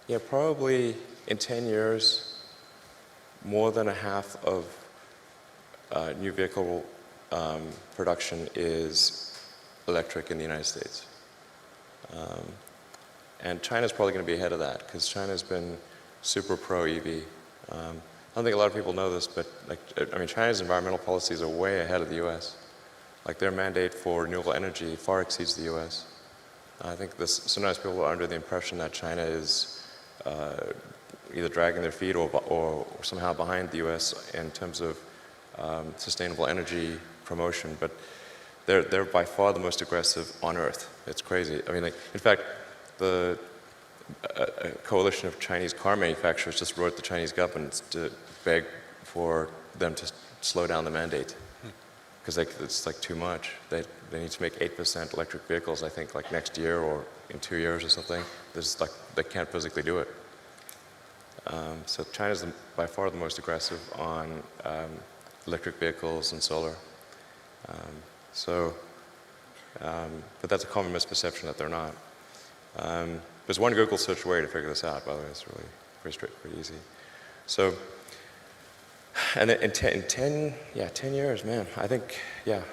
Yeah, probably in 10 years, more than a half of new vehicle production is electric in the United States. And China's probably going to be ahead of that because China's been super pro-EV. I don't think a lot of people know this, but China's environmental policies are way ahead of the U.S. Like their mandate for renewable energy far exceeds the U.S. I think sometimes people are under the impression that China is either dragging their feet or somehow behind the U.S. in terms of sustainable energy promotion, but they're by far the most aggressive on Earth. It's crazy. In fact, a coalition of Chinese car manufacturers just wrote the Chinese government to beg for them to slow down the mandate because it's like too much. They need to make 8% electric vehicles, I think, like next year or in 2 years or something. They can't physically do it. So China's by far the most aggressive on electric vehicles and solar. But that's a common misperception that they're not. There's one Google search away to figure this out, by the way. It's really pretty easy. So, and in 10 years, man, I think, yeah.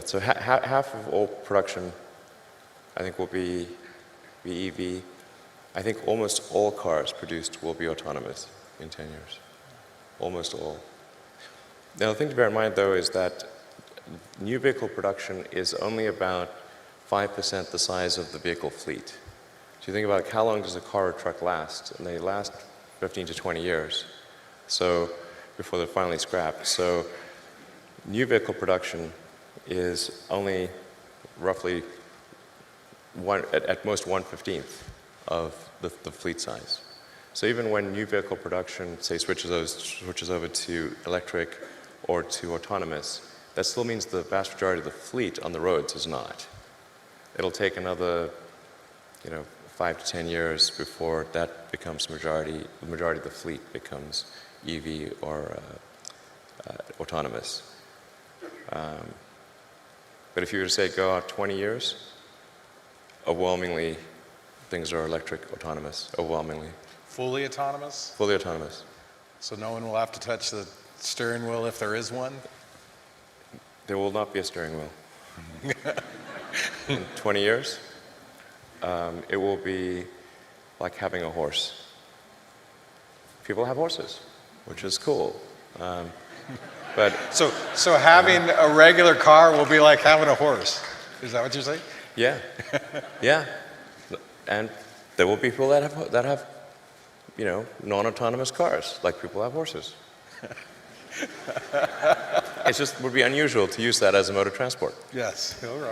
So half of all production, I think, will be EV. I think almost all cars produced will be autonomous in 10 years. Almost all. Now, the thing to bear in mind, though, is that new vehicle production is only about 5% the size of the vehicle fleet. So you think about how long does a car or truck last? And they last 15 to 20 years. So before they're finally scrapped. So new vehicle production is only roughly at most 1/15 of the fleet size. So even when new vehicle production, say, switches over to electric or to autonomous, that still means the vast majority of the fleet on the roads is not. It'll take another, 5 to 10 years before that becomes the majority of the fleet becomes EV or autonomous. But if you were to say go out 20 years, overwhelmingly things are electric, autonomous, overwhelmingly. Fully autonomous? Fully autonomous. So no one will have to touch the steering wheel if there is one? There will not be a steering wheel. In 20 years, it will be like having a horse. People have horses, which is cool. But so having a regular car will be like having a horse. Is that what you're saying? Yeah, yeah. And there will be people that have non-autonomous cars, like people have horses. It just would be unusual to use that as a mode of transport. Yes, all right.